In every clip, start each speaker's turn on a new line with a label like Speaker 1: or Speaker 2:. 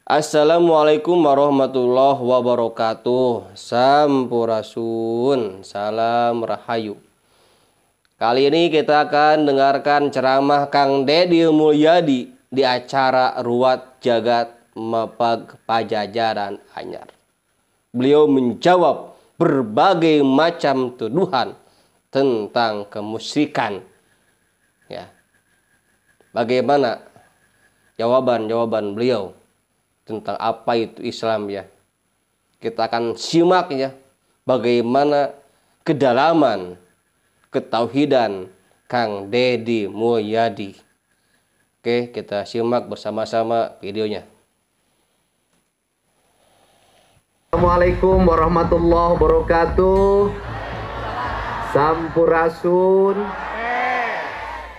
Speaker 1: Assalamualaikum warahmatullahi wabarakatuh. Sampurasun, salam rahayu. Kali ini kita akan dengarkan ceramah Kang Deddy Mulyadi di acara Ruwat Jagat Mapag Pajajaran Anyar. Beliau menjawab berbagai macam tuduhan tentang kemusyrikan. Ya. Bagaimana jawaban beliau tentang apa itu Islam ya. Kita akan simak ya bagaimana kedalaman ketauhidan Kang Deddy Mulyadi. Oke, kita simak bersama-sama videonya.
Speaker 2: Assalamualaikum warahmatullahi wabarakatuh. Sampurasun.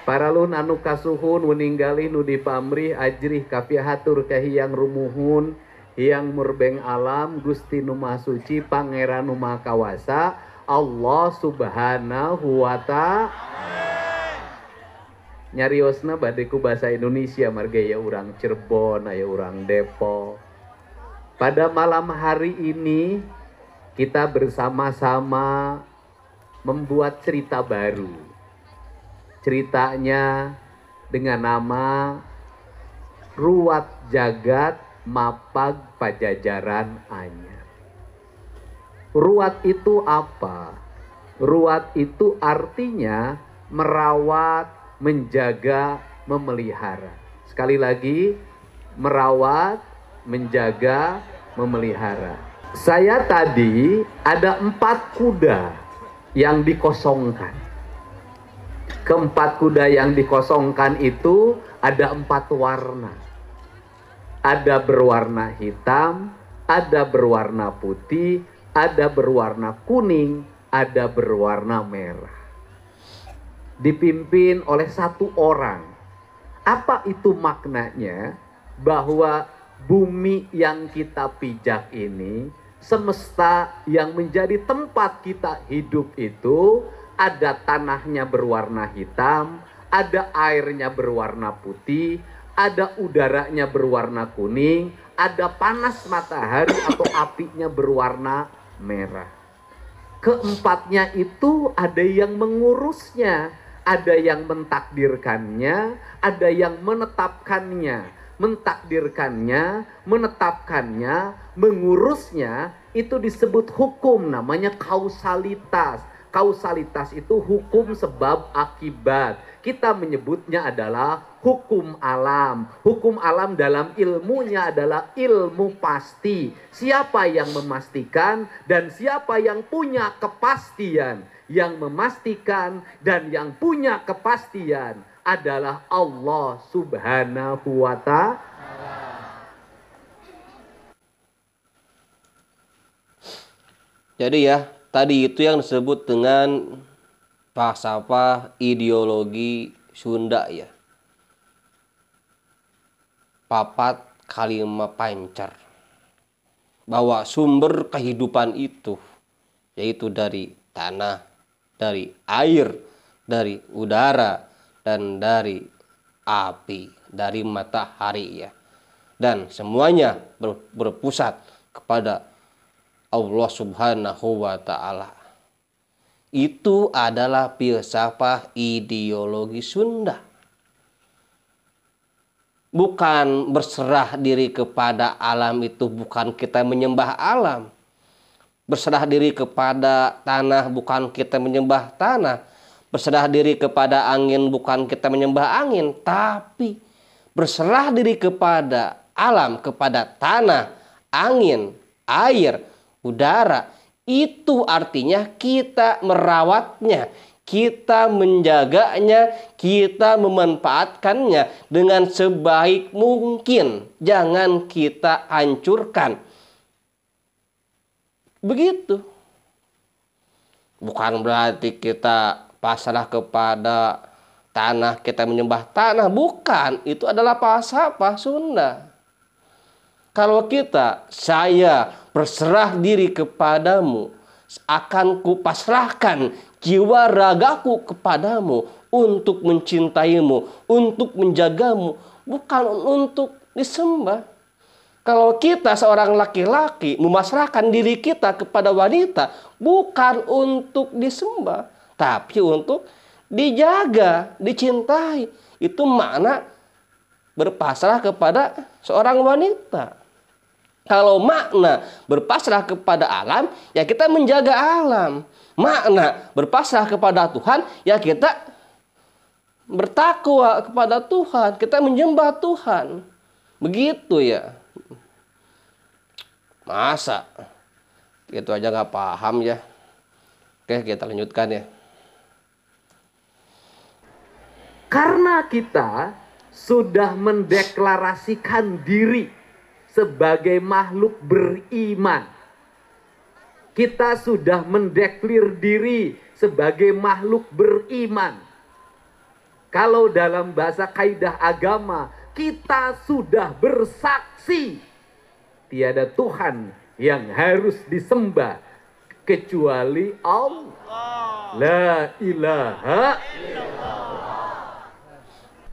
Speaker 2: Paralun anu kasuhun meninggali nu dipamrih ajrih kapiahatur kahiyang rumuhun hiyang murbeng alam Gusti nu Maha Suci Pangeran nu Maha Kawasa Allah Subhanahu wa Ta'ala. Nyariosna bade ku bahasa Indonesia marga ya urang Cirebon aya urang Depok. Pada malam hari ini kita bersama-sama membuat cerita baru. Ceritanya dengan nama Ruwat Jagat Mapag Pajajaran Anyar. Ruwat itu apa? Ruwat itu artinya merawat, menjaga, memelihara. Sekali lagi, merawat, menjaga, memelihara. Saya tadi ada 4 kuda yang dikosongkan. Keempat kuda yang dikosongkan itu ada 4 warna. Ada berwarna hitam, ada berwarna putih, ada berwarna kuning, ada berwarna merah. Dipimpin oleh 1 orang. Apa itu maknanya? Bahwa bumi yang kita pijak ini, semesta yang menjadi tempat kita hidup itu, ada tanahnya berwarna hitam, ada airnya berwarna putih, ada udaranya berwarna kuning, ada panas matahari atau apinya berwarna merah. Keempatnya itu ada yang mengurusnya, ada yang mentakdirkannya, ada yang menetapkannya. Mentakdirkannya, menetapkannya, mengurusnya, itu disebut hukum, namanya kausalitas. Kausalitas itu hukum sebab akibat. Kita menyebutnya adalah hukum alam. Hukum alam dalam ilmunya adalah ilmu pasti. Siapa yang memastikan dan siapa yang punya kepastian. Yang memastikan dan yang punya kepastian adalah Allah Subhanahu wa Ta'ala.
Speaker 1: Jadi ya, tadi itu yang disebut dengan falsafah ideologi Sunda ya. Papat kalimat pancar. Bahwa sumber kehidupan itu yaitu dari tanah, dari air, dari udara, dan dari api, dari matahari ya. Dan semuanya berpusat kepada Allah Subhanahu wa Ta'ala. Itu adalah filsafah ideologi Sunda. Bukan berserah diri kepada alam itu, bukan kita menyembah alam. Berserah diri kepada tanah, bukan kita menyembah tanah. Berserah diri kepada angin, bukan kita menyembah angin. Tapi berserah diri kepada alam, kepada tanah, angin, air, udara, itu artinya kita merawatnya, kita menjaganya, kita memanfaatkannya dengan sebaik mungkin. Jangan kita hancurkan. Begitu. Bukan berarti kita pasrah kepada tanah, kita menyembah tanah. Bukan, itu adalah falsafah Sunda. Kalau saya berserah diri kepadamu, akan kupasrahkan jiwa ragaku kepadamu untuk mencintaimu, untuk menjagamu, bukan untuk disembah. Kalau kita seorang laki-laki memasrahkan diri kita kepada wanita bukan untuk disembah, tapi untuk dijaga, dicintai. Itu makna berpasrah kepada seorang wanita. Kalau makna berpasrah kepada alam, ya kita menjaga alam. Makna berpasrah kepada Tuhan, ya kita bertakwa kepada Tuhan, kita menyembah Tuhan. Begitu ya. Masa itu aja nggak paham ya. Oke, kita lanjutkan ya.
Speaker 2: Karena kita sudah mendeklarasikan diri sebagai makhluk beriman. Kita sudah mendeklir diri sebagai makhluk beriman. Kalau dalam bahasa kaidah agama, kita sudah bersaksi tiada Tuhan yang harus disembah kecuali Allah. La ilaha illallah.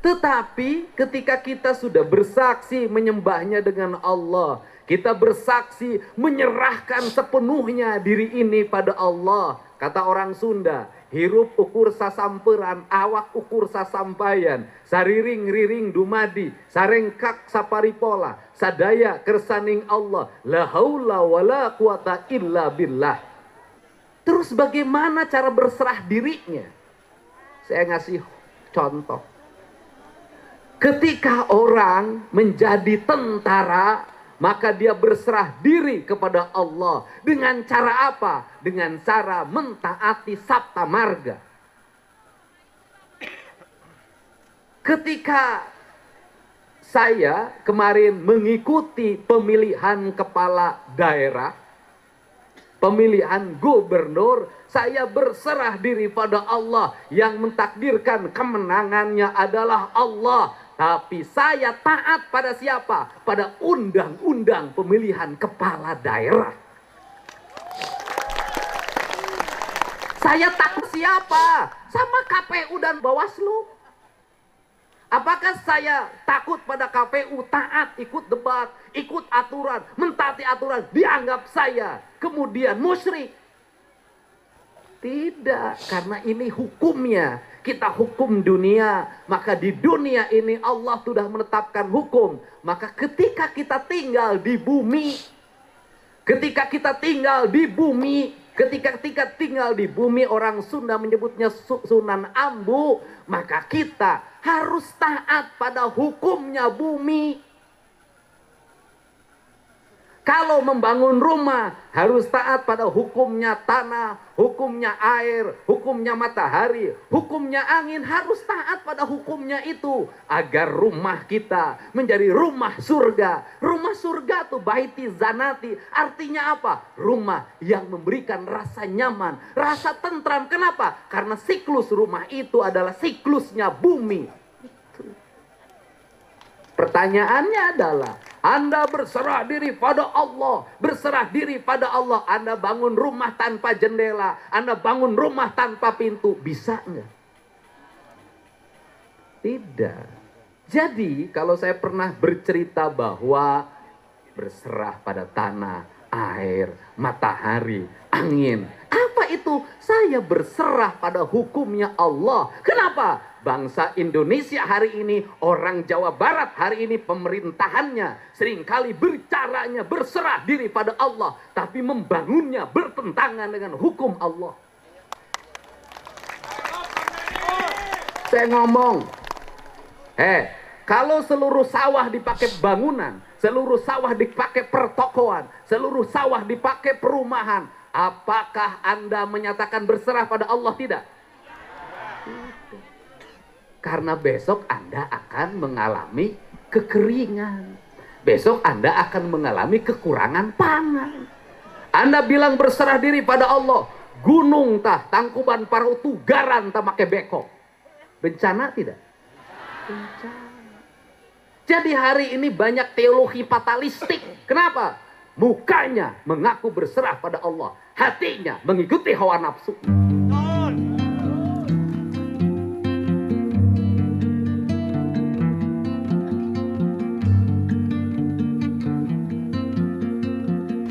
Speaker 2: Tetapi ketika kita sudah bersaksi menyembahnya dengan Allah, kita bersaksi menyerahkan sepenuhnya diri ini pada Allah. Kata orang Sunda, hirup ukur sasamperan, awak ukur sasampayan, sariring riring dumadi, sarengkak saparipola, sadaya kersaning Allah, la haula wala quwata illa billah. Terus bagaimana cara berserah dirinya? Saya ngasih contoh. Ketika orang menjadi tentara, maka dia berserah diri kepada Allah. Dengan cara apa? Dengan cara mentaati sabta marga. Ketika saya kemarin mengikuti pemilihan kepala daerah, pemilihan gubernur, saya berserah diri pada Allah. Yang mentakdirkan kemenangannya adalah Allah. Tapi saya taat pada siapa? Pada undang-undang pemilihan kepala daerah. Saya takut siapa? Sama KPU dan Bawaslu. Apakah saya takut pada KPU, taat, ikut debat, ikut aturan, mentaati aturan, dianggap saya kemudian musyrik? Tidak, karena ini hukumnya. Kita hukum dunia, maka di dunia ini Allah sudah menetapkan hukum. Maka ketika kita tinggal di bumi, ketika tinggal di bumi, orang Sunda menyebutnya Sunan Ambu, maka kita harus taat pada hukumnya bumi. Kalau membangun rumah harus taat pada hukumnya tanah, hukumnya air, hukumnya matahari, hukumnya angin, harus taat pada hukumnya itu agar rumah kita menjadi rumah surga. Rumah surga tuh baiti zanati, artinya apa? Rumah yang memberikan rasa nyaman, rasa tentram. Kenapa? Karena siklus rumah itu adalah siklusnya bumi. Pertanyaannya adalah, Anda berserah diri pada Allah, berserah diri pada Allah. Anda bangun rumah tanpa jendela, Anda bangun rumah tanpa pintu, bisa nggak? Tidak. Jadi kalau saya pernah bercerita bahwa berserah pada tanah, air, matahari, angin, apa itu? Saya berserah pada hukumnya Allah. Kenapa? Bangsa Indonesia hari ini, orang Jawa Barat hari ini, pemerintahannya seringkali bercaranya berserah diri pada Allah, tapi membangunnya bertentangan dengan hukum Allah. Saya ngomong, kalau seluruh sawah dipakai bangunan, seluruh sawah dipakai pertokoan, seluruh sawah dipakai perumahan, apakah Anda menyatakan berserah pada Allah? Tidak. Karena besok Anda akan mengalami kekeringan. Besok Anda akan mengalami kekurangan pangan. Anda bilang berserah diri pada Allah. Gunung tah, Tangkuban Parau Tugaran tah make beko. Bencana tidak? Bencana. Jadi hari ini banyak teologi fatalistik. Kenapa? Mukanya mengaku berserah pada Allah. Hatinya mengikuti hawa nafsu.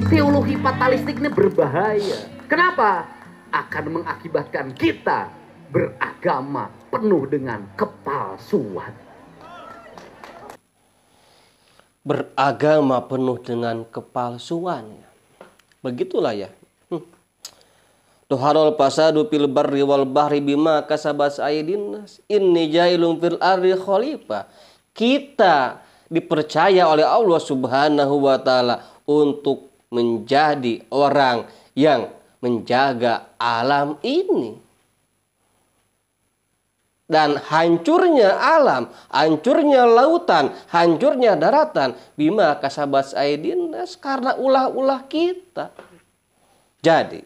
Speaker 2: Teologi fatalistik ini berbahaya. Kenapa? Akan mengakibatkan kita beragama penuh dengan kepalsuan.
Speaker 1: Beragama penuh dengan kepalsuan. Begitulah ya. Tuharul fasadu fil barri wal bahri bima kasabat aydin nas. Inni jailun fil ardi khalifah. Kita dipercaya oleh Allah Subhanahu wa taala untuk menjadi orang yang menjaga alam ini. Dan hancurnya alam, hancurnya lautan, hancurnya daratan bima kasabat aydin nas, karena ulah-ulah kita. Jadi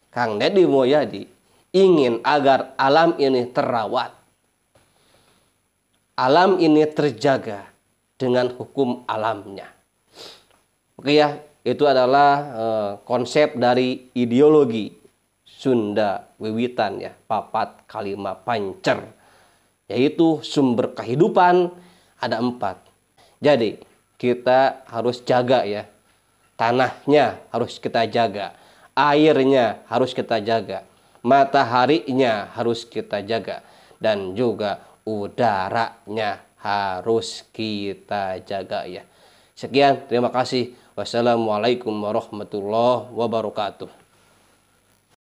Speaker 1: Kang Deddy Mulyadi ingin agar alam ini terawat, alam ini terjaga dengan hukum alamnya. Oke ya, itu adalah konsep dari ideologi Sunda Wiwitan ya, papat kalima pancer, yaitu sumber kehidupan ada 4. Jadi kita harus jaga ya, tanahnya harus kita jaga, airnya harus kita jaga, mataharinya harus kita jaga, dan juga udaranya harus kita jaga ya. Sekian, terima kasih. Wassalamualaikum warahmatullahi wabarakatuh.